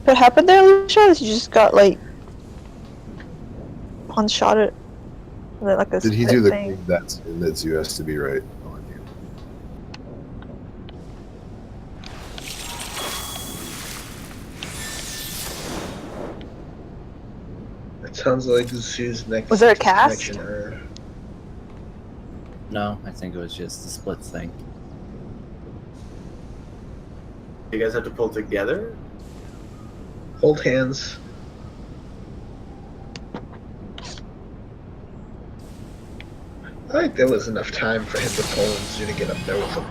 What happened there, Alicia? You just got like one-shotted. Like a Did he do the thing. thing that's in that Zhu has to be right on you? It sounds like Zhu's next Was there a cast? connection error. No, I think it was just the split thing. You guys have to pull together? Hold hands. I think there was enough time for him to pull and Zhu to get up there with him.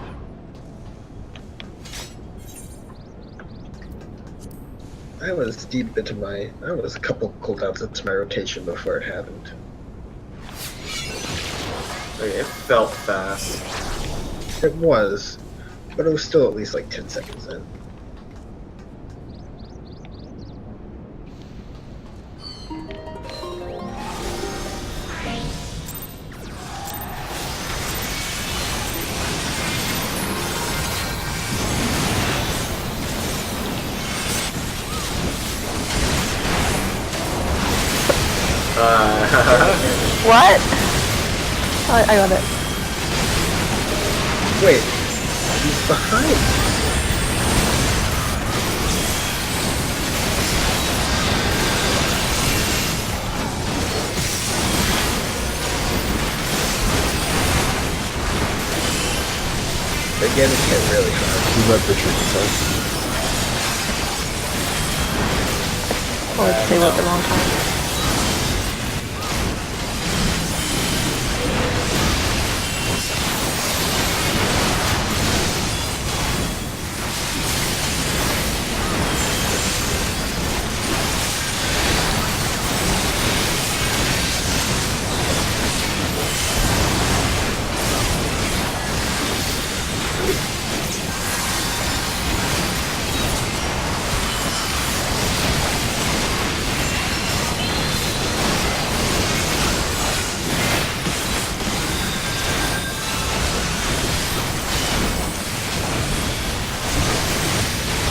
I was deep into my... I was a couple cooldowns into my rotation before it happened. Okay, it felt fast. It was, but it was still at least like 10 seconds in. What? I got it. Wait, he's behind. Again, it's hit really hard. You let the trick attack. Oh, let's say at the wrong time.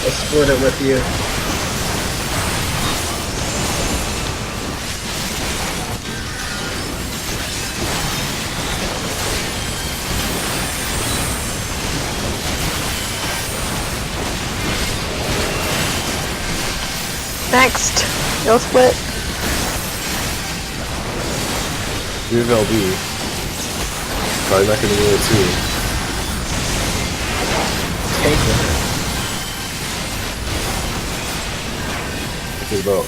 I'll split it with you. Next, you'll split. You have LB. Probably not gonna get it too. Take it. I think about 2%.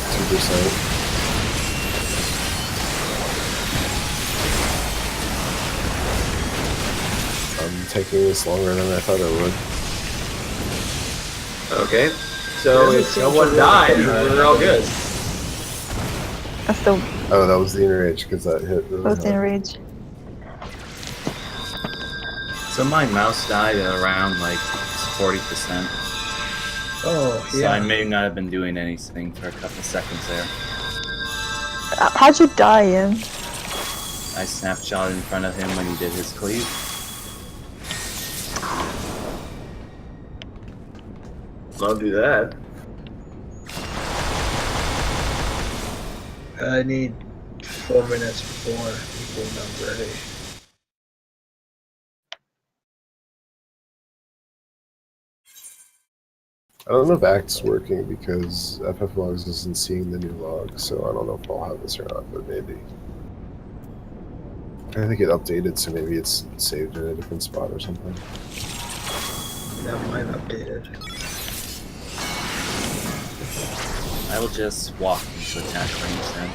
I'm taking this longer than I thought I would. Okay, so if no one died, we're all good. That's the Oh, that was the enrage because that hit really most hard. enrage. So my mouse died at around like 40%. Oh, So yeah. I may not have been doing anything for a couple seconds there. How'd you die, Ian? I snapshot in front of him when he did his cleave. Don't do that. I need 4 minutes before people are ready. I don't know if Act's working because FF Logs isn't seeing the new log, so I don't know if I'll have this or not, but maybe. I think it updated, so maybe it's saved in a different spot or something. That mine updated. I will just walk into attack range then.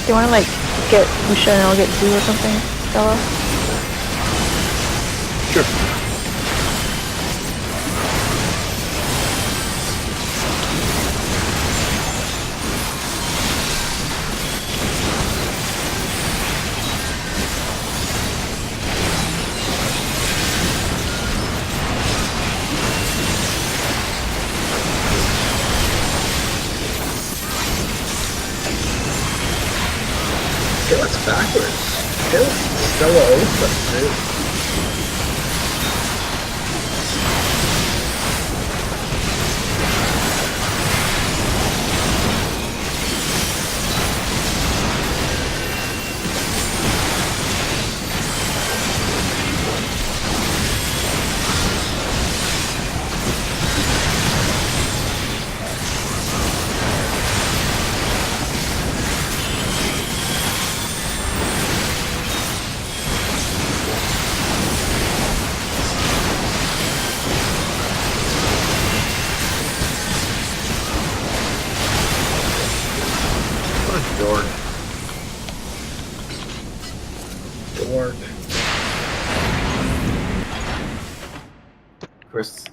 Do you want to like get Usha and I'll get Zhu or something, Stella? Sure. Okay, that's backwards. Okay, that's Stella open, dude. Dork. Dork. Chris.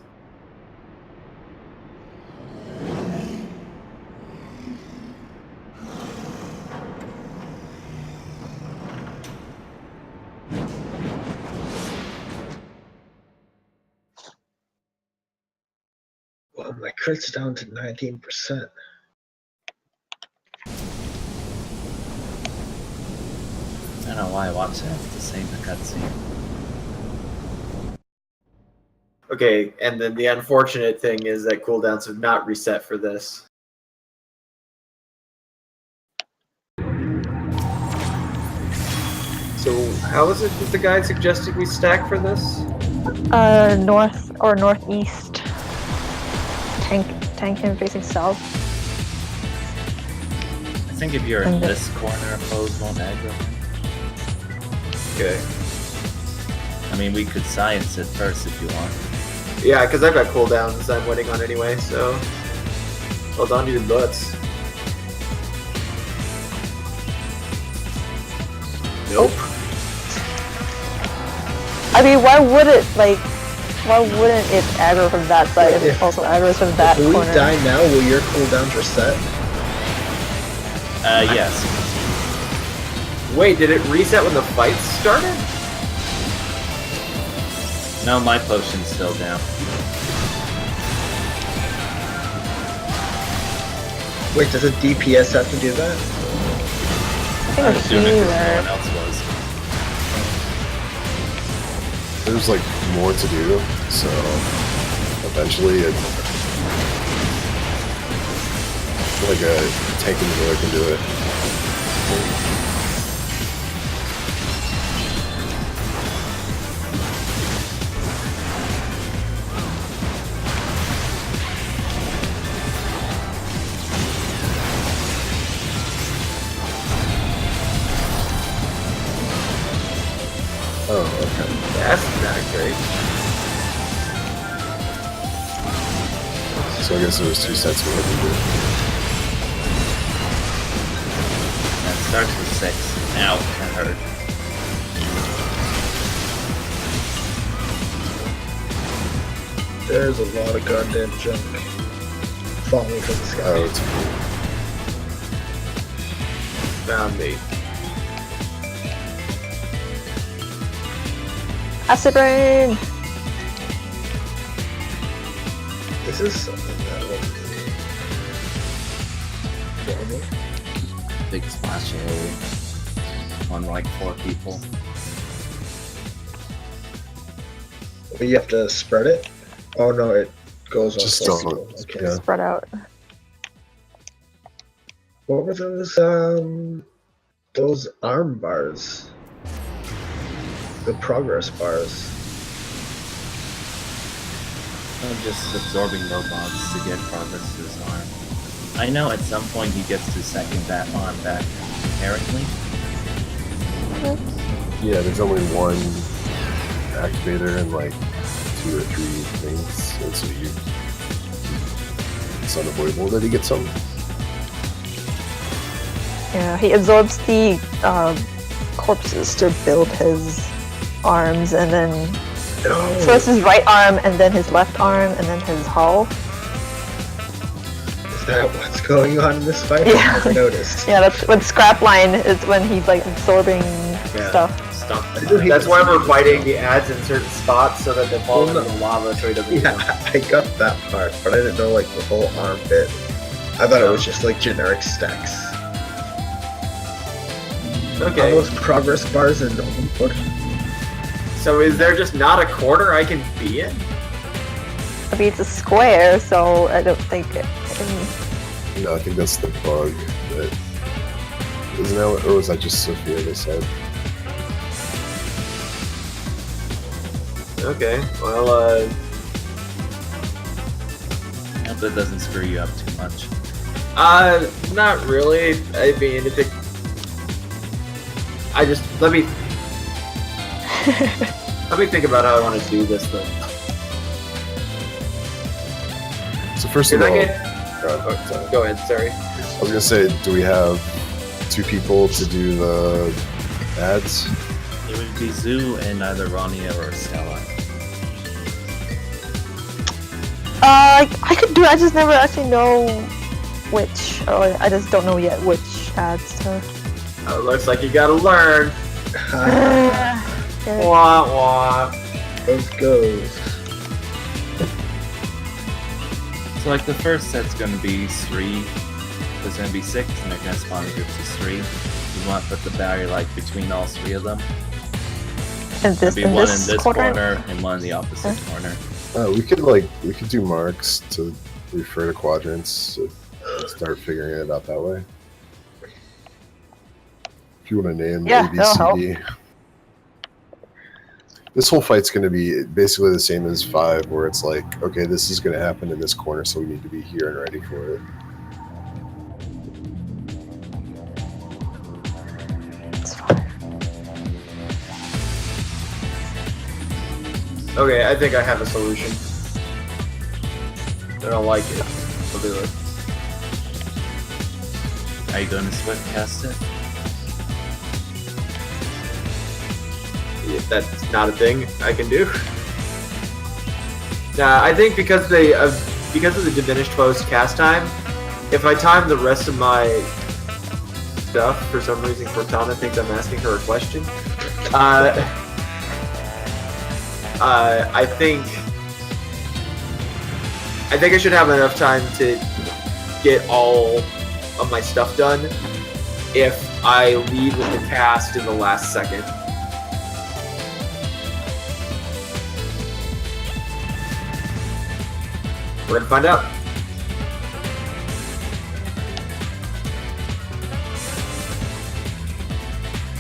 Well, my crit's down to 19%. I don't know why I watched it to save the cutscene. Okay, and then the unfortunate thing is that cooldowns have not reset for this. So how is it that the guide suggested we stack for this? North or northeast. Tank him facing south. I think if you're in this corner, opposed won't aggro him. Okay. I mean, we could science it first if you want. Yeah, because I've got cooldowns I'm waiting on anyway, so hold on to your butts. Nope. I mean, why wouldn't it aggro from that side if it also aggroes from that If we corner? die now, will your cooldowns reset? Yes. Wait, did it reset when the fight started? No, my potion's still down. Wait, does a DPS have to do that? I think I it's assume it 'cause no healer. one else was. There's like more to do, so eventually it like a tank in the middle can do it. Oh, okay. That's not great. So I guess there was 2 sets of what we did. That starts with 6. Ow, that hurt. There's a lot of goddamn junk falling from the sky. Oh, it's cool. Found me. Acid rain! This is something that will normal. Big splash area. On like 4 people. But you have to spread it? Oh no, it goes on Just 4 don't- people. Okay. yeah. Spread out. What were those arm bars? The progress bars. I'm just absorbing robots to get progress to his arm. I know at some point he gets to second that arm back inherently. Yeah, there's only one activator and like 2 or 3 things, and so it's unavoidable that he gets some. Yeah, he absorbs the corpses to build his arms, and then first his right arm, and then his left arm, and then his hull. Is that what's going on in this fight? Yeah. I never noticed. Yeah, that's when Scrapline is when he's like absorbing stuff. Stop. That's why we're fighting the ads in certain spots so that they fall into the lava so he doesn't Yeah, I got that part, but I didn't know like the whole arm bit. I thought it was just like generic stacks. All Okay. those progress bars in normal mode. So is there just not a corner I can be in? I mean, it's a square, so I don't think it. No, I think that's the bug. That, isn't that what, or was that just Sophia they said? Okay, well, Hope that doesn't screw you up too much. not really. I mean, if it... let me think about how I want to do this, though. So first of Can I all, get... sorry. Go ahead, sorry. I was gonna say, do we have 2 people to do the ads? It would be Zhu and either Rania or Stella. I could do it, I just never actually know which. Oh, I just don't know yet which ads to. Looks like you gotta learn. Okay. Wah, wah. Those goes. So like the first set's gonna be 3. There's gonna be 6, and they're gonna spawn in groups of 3. You want to put the barrier like between all 3 of them. And this, There'll be in one this in this corner? corner and one in the opposite corner. We could do marks to refer to quadrants to start figuring it out that way. If you want to name Yeah, A, B, that'll C, D. This whole fight's going to be basically the same as 5, where it's like, okay, this is going to happen in this corner, so we need to be here and ready for it. It's fine. Okay, I think I have a solution. I don't like it. I'll do it. Are you going to swift cast it? If that's not a thing I can do. Nah, I think because of the diminished post cast time, if I time the rest of my stuff, for some reason Cortana thinks I'm asking her a question. I think I should have enough time to get all of my stuff done if I lead with the cast in the last second. We're gonna find out.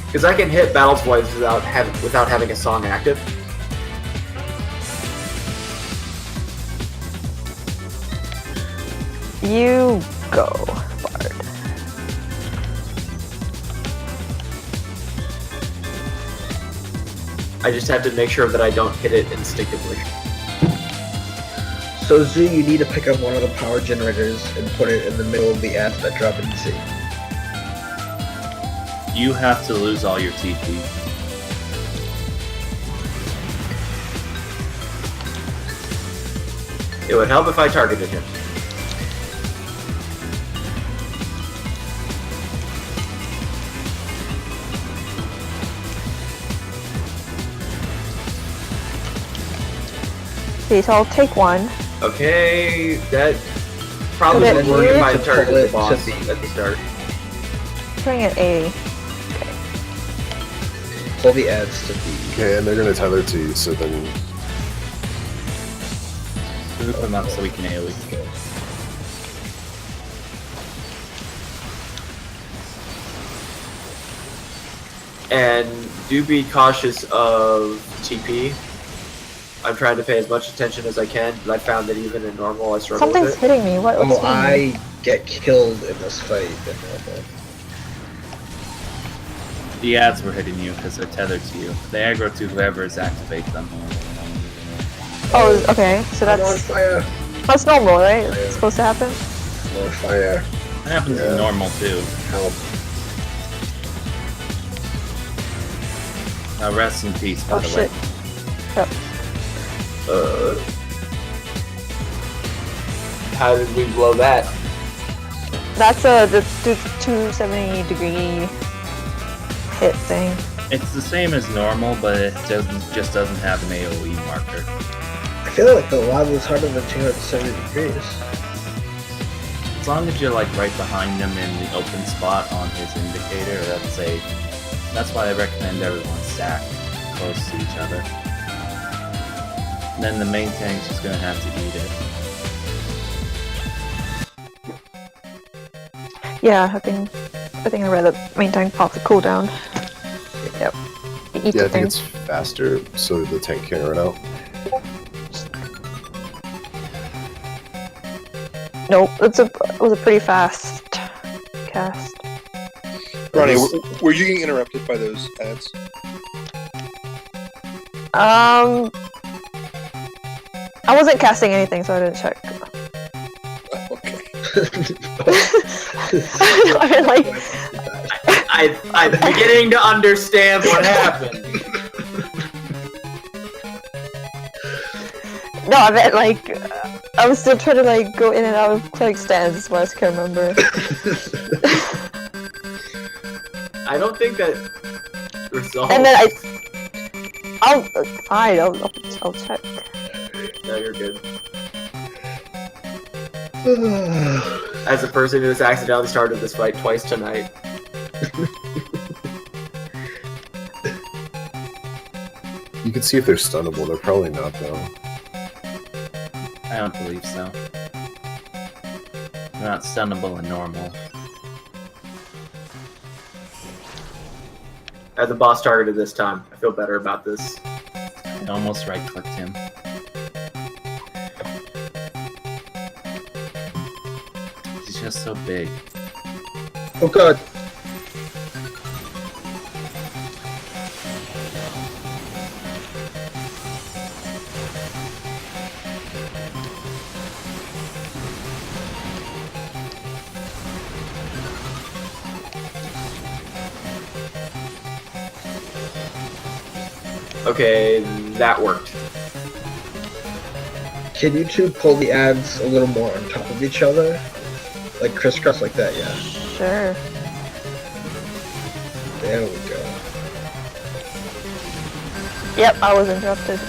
Because I can hit Battle's Voice without having a song active. You go, Bard. I just have to make sure that I don't hit it instinctively. So Zhu, you need to pick up one of the power generators and put it in the middle of the ads that drop into sea. You have to lose all your TP. It would help if I targeted him. Okay, so I'll take one. Okay, that probably Okay, would work if I to targeted pull the it boss to the- at the start. Putting it A. Pull the ads to B. Okay, and they're going to tether to you, so then Group them up so we can AoE. And do be cautious of TP. I'm trying to pay as much attention as I can, but I found that even in normal I struggle Something's with it. hitting me. What's Oh, hitting me? I get killed in this fight in normal. The ads were hitting you because they're tethered to you. They aggro to whoever's activate them. Oh, okay. So I'm on that's fire. normal, right? Yeah. It's supposed to happen. I'm on fire. That happens Yeah. in normal too. Help. Rest in peace, by Oh the shit. way. Yep. How did we blow that? That's the 270-degree hit thing. It's the same as normal, but it just doesn't have an AoE marker. I feel like the lava is harder than 270 degrees. As long as you're like right behind him in the open spot on his indicator, that's safe. That's why I recommend everyone stack close to each other. And then the main tank's just gonna have to eat it. Yeah, I think I read that main tank pops a cooldown. Yep. It eats Yeah, the I thing. think it's faster, so the tank can't run out. Nope, it was a pretty fast cast. Ronnie, were you getting interrupted by those ads? I wasn't casting anything, so I didn't check. Okay. I mean, like, I'm beginning to understand what happened. no, I meant like, I was still trying to like go in and out of clinic stands as far as I can remember. I don't think that resolves. And then I'll check. No, you're good. As a person who has accidentally started this fight twice tonight. You can see if they're stunnable. They're probably not, though. I don't believe so. They're not stunnable and normal. As a boss targeted this time, I feel better about this. I almost right-clicked him. He's just so big. Oh god. Okay, that worked. Can you two pull the ads a little more on top of each other? Like crisscross like that, yeah. Sure. There we go. Yep, I was interrupted.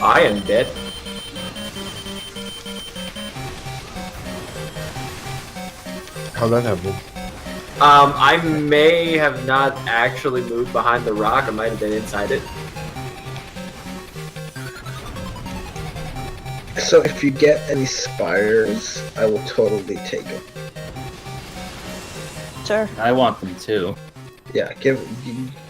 I am dead. How'd that happen? I may have not actually moved behind the rock. I might have been inside it. So if you get any spires, I will totally take them. Sure. I want them too. Yeah,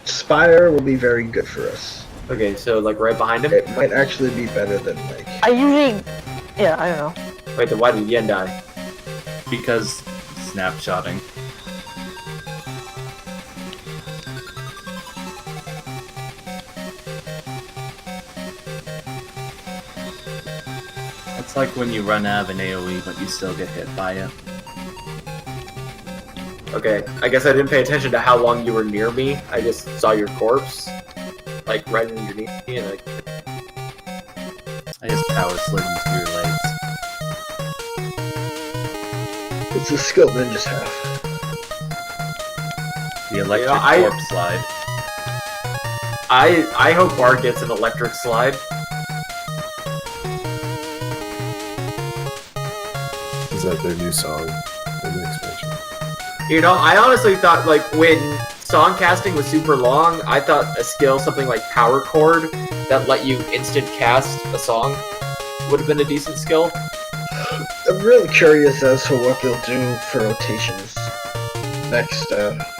spire will be very good for us. Okay, so like right behind him? It might actually be better than like. I usually, yeah, I don't know. Wait, then why did Yen die? Because snapshotting. It's like when you run out of an AoE, but you still get hit by it. Okay, I guess I didn't pay attention to how long you were near me. I just saw your corpse, like right underneath me, and like. I just power slid into your legs. It's a skill ninjas have. The electric I- warp slide. I hope Bart gets an electric slide. Is that their new song in the expansion? You know, I honestly thought like when song casting was super long, I thought a skill something like power chord that let you instant cast a song would have been a decent skill. I'm really curious as to what they'll do for rotations next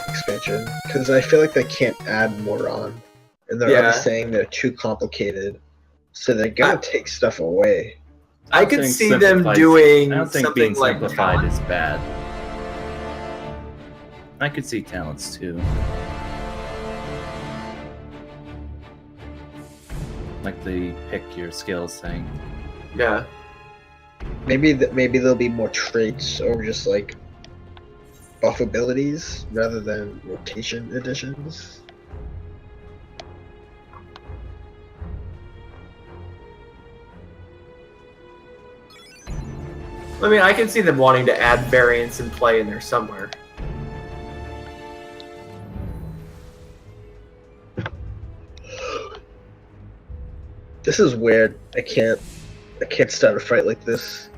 expansion, because I feel like they can't add more on, and they're already saying they're too complicated, so they're gonna take stuff away. I could see them doing I don't think something being like simplified talent. is bad. I could see talents too. Like the pick your skills thing. Yeah. Maybe there'll be more traits or just like buff abilities rather than rotation additions. I mean, I can see them wanting to add variance and play in there somewhere. This is weird. I can't start a fight like this.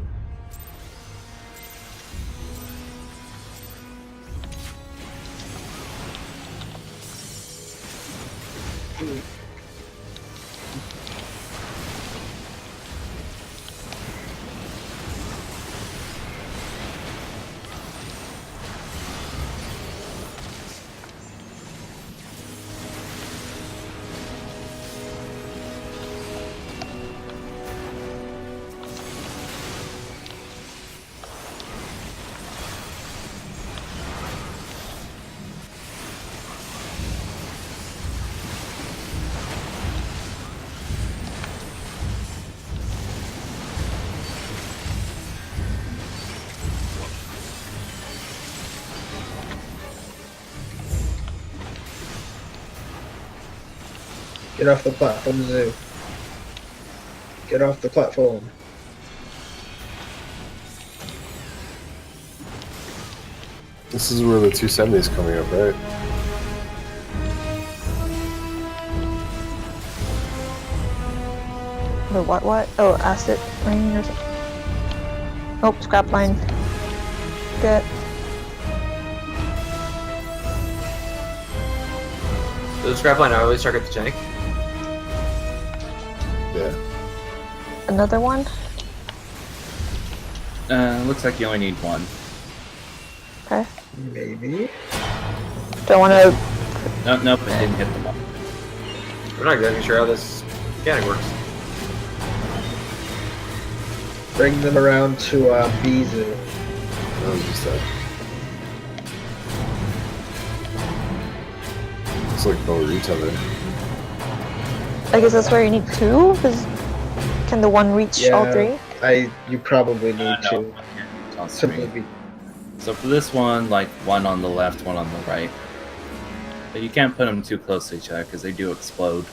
Get off the platform, Zoo. Get off the platform. This is where the 270 is coming up, right? The what? Oh, acid rain or something. Oh, scrap line. Good. Does the scrapline always target the tank? Yeah. Another one? Looks like you only need one. Okay. Maybe. Don't want to. Nope, it didn't hit them all. We're not exactly sure how this mechanic works. Bring them around to B Zoo. That was just that. It's like bow retailer. I guess that's where you need two? Can the one reach all three? You probably need No, to. on Simply three. be. So for this one, like one on the left, one on the right. But you can't put them too close to each other because they do explode.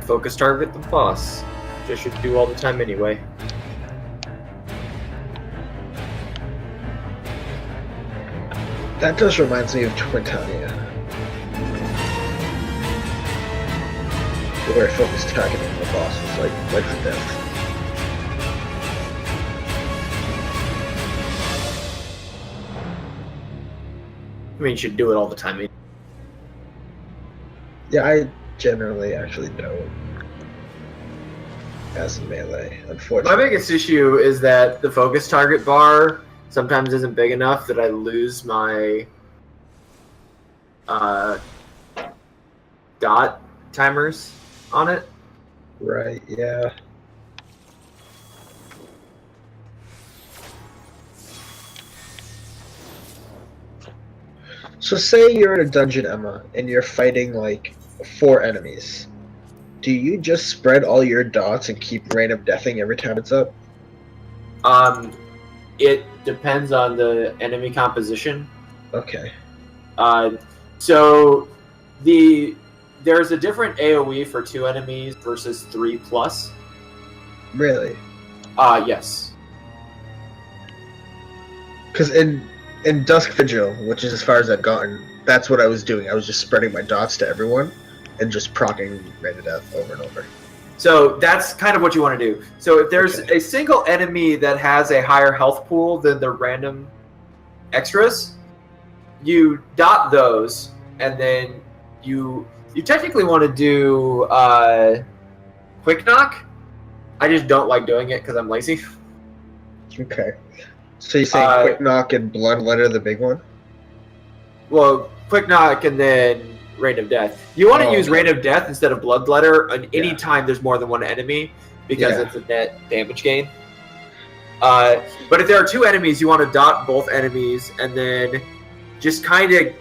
Focus target the boss. Just should do all the time anyway. That just reminds me of Twintania. Where focus targeting the boss was like life or death. I mean, you should do it all the time. Yeah, I generally actually don't. As a melee, My unfortunately. biggest issue is that the focus target bar sometimes isn't big enough that I lose my dot timers on it. Right, yeah. So say you're in a dungeon, Emma, and you're fighting like 4 enemies. Do you just spread all your dots and keep random deathing every time it's up? It depends on the enemy composition. Okay. So there's a different AoE for 2 enemies versus 3 plus. Really? Yes. Because in Dusk Vigil, which is as far as I've gotten, that's what I was doing. I was just spreading my dots to everyone and just proccing random death over and over. So that's kind of what you want to do. So if there's a single enemy that has a higher health pool than the random extras, you dot those, and then you technically want to do quick knock. I just don't like doing it because I'm lazy. Okay. So you're saying Quick Knock and Bloodletter, the big one? Well, Quick Knock and then Rain of Death. You want to use Rain of Death instead of Bloodletter any time there's more than one enemy because it's a net damage gain. But if there are two enemies, you want to dot both enemies and then just kind of...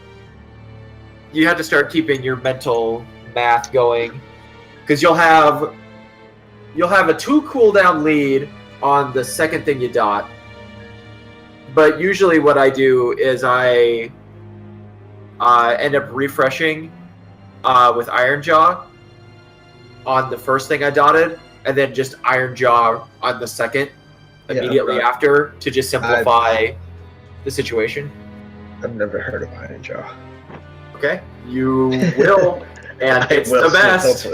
You have to start keeping your mental math going because you'll have a 2 cooldown lead on the second thing you dot. But usually what I do is I end up refreshing with Iron Jaw on the first thing I dotted, and then just Iron Jaw on the second immediately after to just simplify the situation. I've never heard of Iron Jaw. Okay, you will, and it's the best.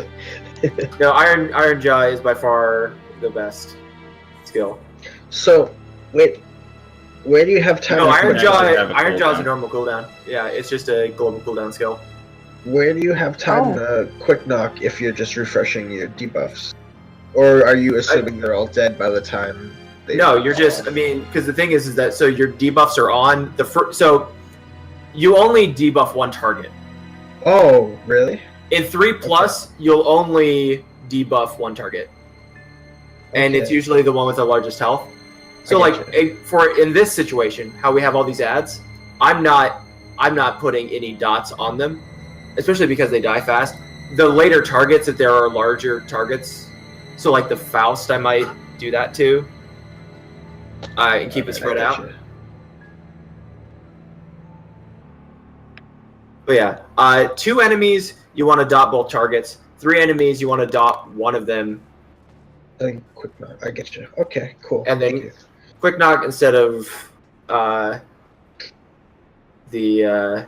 No, Iron Jaw is by far the best skill. So, wait, where do you have time? No, Iron Jaw is a normal cooldown. Yeah, it's just a global cooldown skill. Where do you have time to Quick Knock if you're just refreshing your debuffs? Or are you assuming they're all dead by the time they... No, you're just, I mean, because the thing is that, so your debuffs are on the first, so you only debuff one target. Oh, really? In 3+, you'll only debuff one target. And it's usually the one with the largest health. So like, in this situation, how we have all these ads, I'm not putting any dots on them, especially because they die fast. The later targets, if there are larger targets, so like the Faust, I might do that too, and keep it spread out. But yeah, 2 enemies, you want to dot both targets. 3 enemies, you want to dot one of them. I think Quick Knock, I get you. Okay, cool. And then Quick Knock instead of the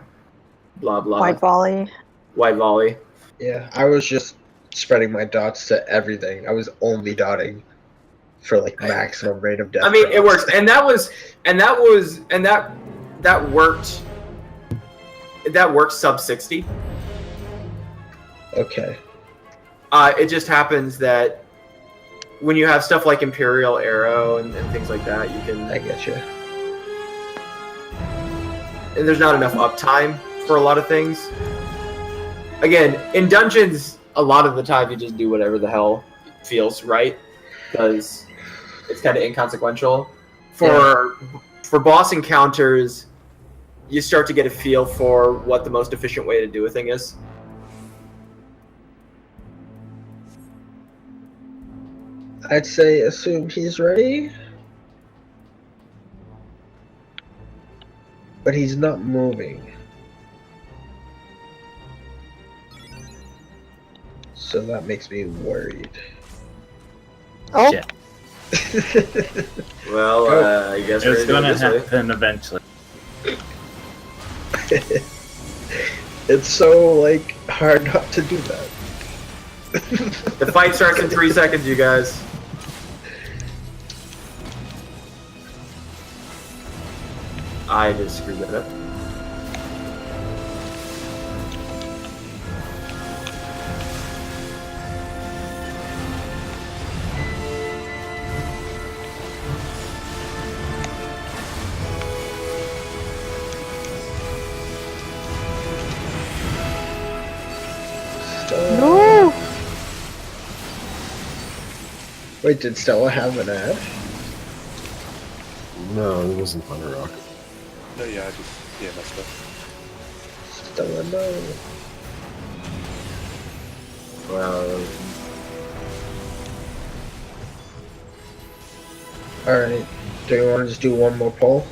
blah blah. Wide volley. Wide volley. Yeah, I was just spreading my dots to everything. I was only dotting for like maximum rate of death. I mean, it works, and that worked. That works sub 60. Okay. It just happens that when you have stuff like Imperial Arrow and things like that, you can... I get you. And there's not enough uptime for a lot of things. Again, in dungeons, a lot of the time you just do whatever the hell feels right, because it's kind of inconsequential. For boss encounters, you start to get a feel for what the most efficient way to do a thing is. I'd say assume he's ready. But he's not moving. So that makes me worried. Oh. Shit. Well, I guess it's going to happen eventually. It's so, like, hard not to do that. The fight starts in 3 seconds, you guys. I just screwed that up. No! Wait, did Stella have an ad? No, it wasn't Thunder Rock. No, yeah, I just messed up. Stella, no. Well, Alright, do you want to just do one more poll?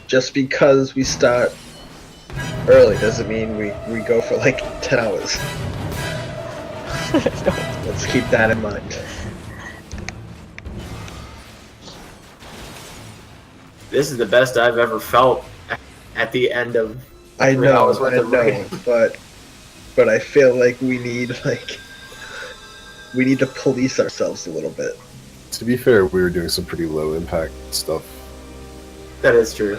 Just because we start early doesn't mean we go for like 10 hours. Let's keep that in mind. this is the best I've ever felt at the end of I 3 know, hours worth of raiding. but I feel like we need to police ourselves a little bit. To be fair, we were doing some pretty low impact stuff. That is true.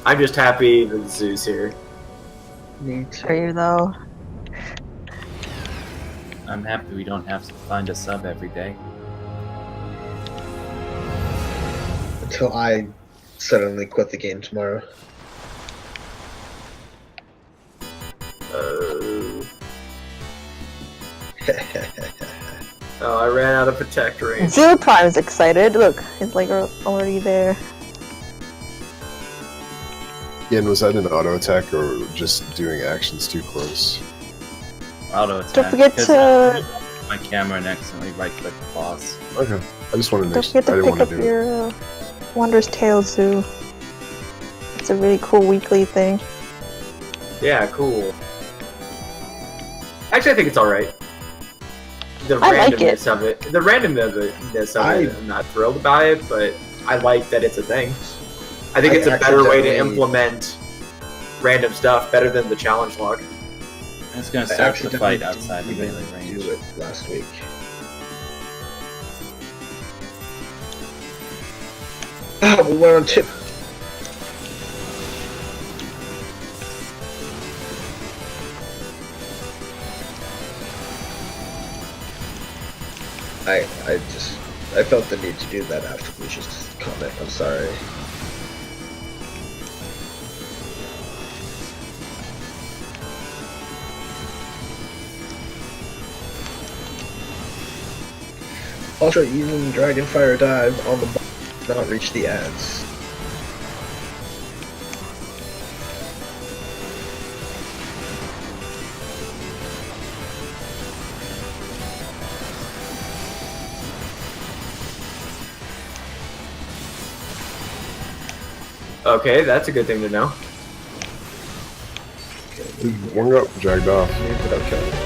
I'm just happy that Zoo's here. Me too. Are you though? I'm happy we don't have to find a sub every day. Until I suddenly quit the game tomorrow. Oh, I ran out of protect range. Zhu Prime's excited. Look, he's like already there. Yeah, and was that an auto attack or just doing actions too close? Auto attack. Don't forget because to my camera and accidentally right click the boss. Okay, I just wanted to don't forget I to didn't pick want up to do it. your Wondrous Tale Zoo. It's a really cool weekly thing. Yeah, cool. Actually, I think it's alright. The I like randomness of it. The randomness of it, I'm not thrilled by it, but I like that it's a thing. I think it's a better way to accidentally- implement random stuff, better than the challenge log. It's gonna I start the accidentally fight didn't outside the even melee range. do it last week. Ah, we went on tip. I felt the need to do that after Lucius' comment. I'm sorry. Also, using Dragonfire Dive on the boss did not reach the ads. Okay, that's a good thing to know. One got dragged off. But okay.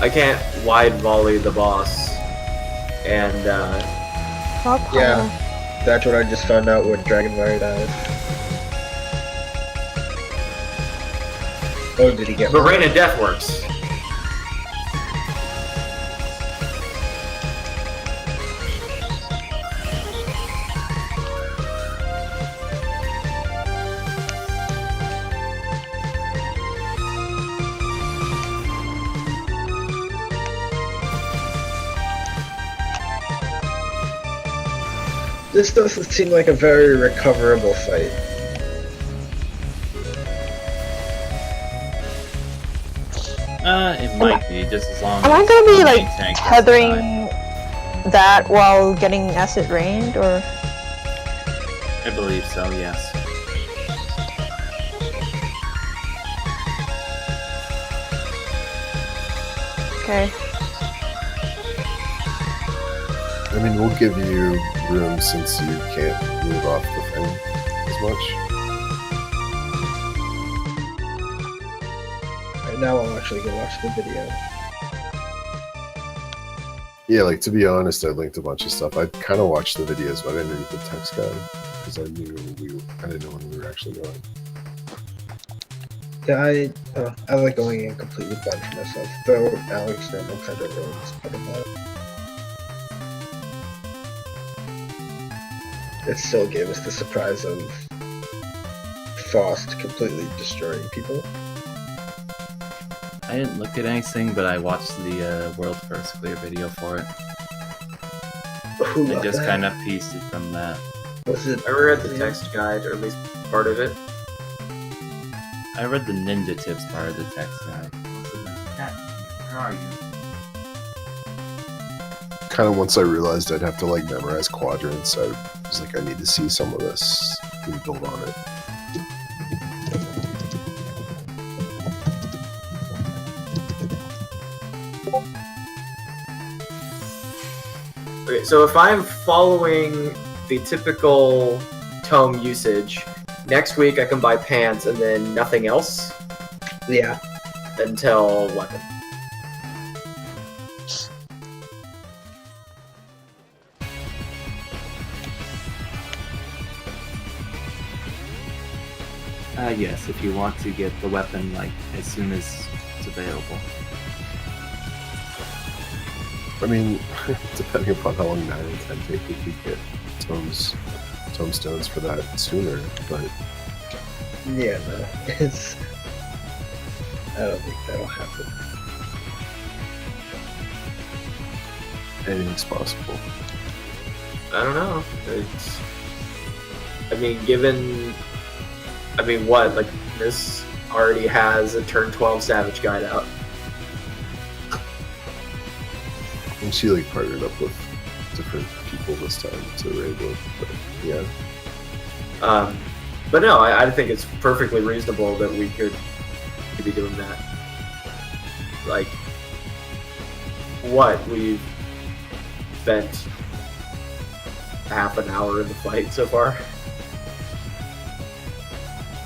I can't wide volley the boss. And, Yeah, that's what I just found out with Dragonfire Dive. Oh, did he get but one? Rain of Death works. This doesn't seem like a very recoverable fight. It might be, just as long as Am I gonna be the like main tank doesn't tethering die. that while getting acid rained, or? I believe so, yes. Okay. I mean, we'll give you room since you can't move off the thing as much. Right now, I'll actually go watch the video. Yeah, like to be honest, I linked a bunch of stuff. I kind of watched the videos, but I didn't read the text guide because I didn't know when we were actually going. Yeah, I like going in completely blind for myself, though Alex Normal kind of ruins part of that. It still gave us the surprise of Faust completely destroying people. I didn't look at anything, but I watched the world first clear video for it. Who I loved just that? kind of pieced it from that. Was it? I read the text guide, or at least part of it. I read the ninja tips part of the text guide. Where are you? Kind of once I realized I'd have to like memorize quadrants, I was like, I need to see some of this and build on it. Okay, so if I'm following the typical tome usage, next week I can buy pants and then nothing else Yeah. until weapon. Yes, if you want to get the weapon like as soon as it's available. I mean, depending upon how long 9 and 10 take, we could get tomestones for that sooner, but Yeah, no, it's. I don't think that'll happen. Anything's possible. I don't know. It's. I mean, given. I mean, what? Like, this already has a turn 12 Savage Guide out. And she like partnered up with different people this time to raid with, but yeah. But no, I think it's perfectly reasonable that we could be doing that. Like, what? We've spent half an hour in the fight so far.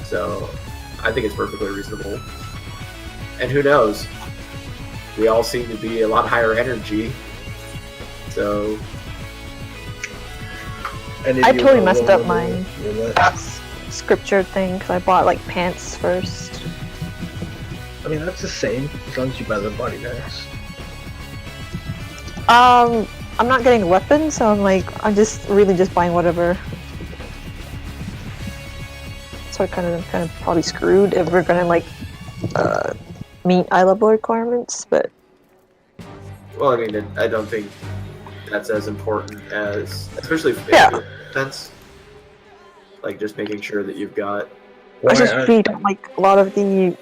So, I think it's perfectly reasonable. And who knows? We all seem to be a lot higher energy. So... I totally messed up my scripture thing because I bought like pants first. I mean, that's the same as long as you buy the body bags. I'm not getting a weapon, so I'm just really just buying whatever. So I kind of probably screwed if we're gonna meet eye level requirements, but. Well, I mean, I don't think that's as important as, especially for defense. Like, just making sure that you've got. I just read a lot of the,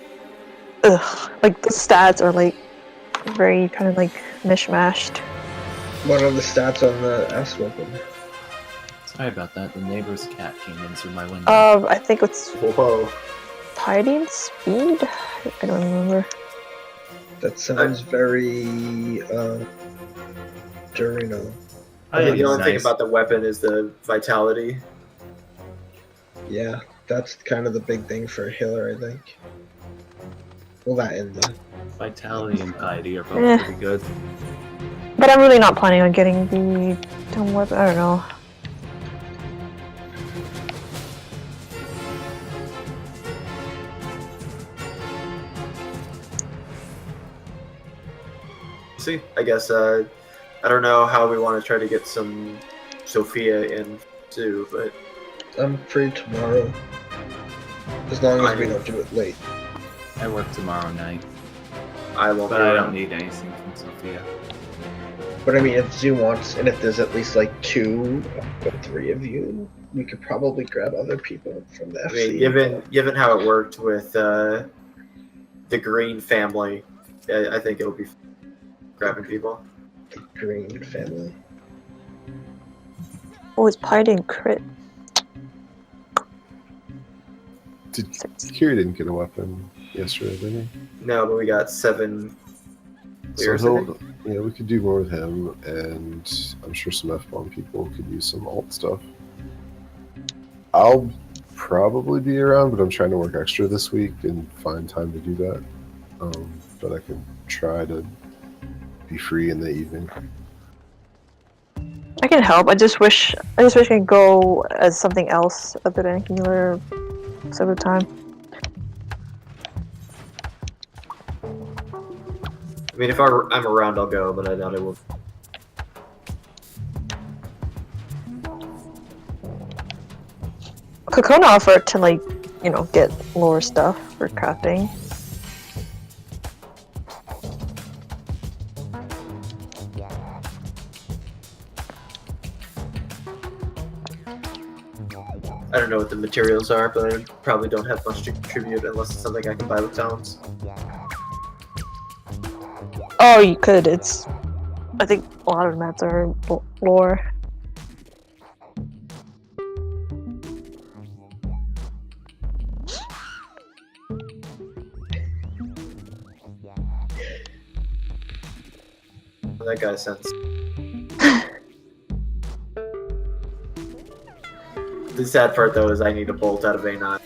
the stats are very kind of mishmashed. What are the stats on the S weapon? Sorry about that. The neighbor's cat came in through my window. I think it's Whoa. hiding speed. I don't remember. That sounds very Durino. The only thing about the weapon is the vitality. Yeah, that's kind of the big thing for a healer, I think. Well, that and the Vitality and piety are both pretty good. But I'm really not planning on getting the dumb weapon. I don't know. See, I guess I don't know how we want to try to get some Sophia in too, but I'm free tomorrow. As long as we don't do it late. I work tomorrow night, I won't. but I don't need anything from Sophia. But I mean, if Zhu wants, and if there's at least 2 or 3 of you, we could probably grab other people from the FC. I mean, given how it worked with the Green family, I think it'll be grabbing people. The Green family. Oh, it's piety and crit. Kira didn't get a weapon yesterday, did he? No, but we got 7 So clears. I think. we could do more with him, and I'm sure some F-bomb people could use some alt stuff. I'll probably be around, but I'm trying to work extra this week and find time to do that. But I can try to be free in the evening. I can help. I just wish I could go as something else other than healer some of the time. I mean, if I'm around, I'll go, but I doubt I will. Kokona offered to get lore stuff for crafting. I don't know what the materials are, but I probably don't have much to contribute unless it's something I can buy with talents. Oh, you could. I think a lot of mats are lore. That guy sense. The sad part though is I need a bolt out of A9.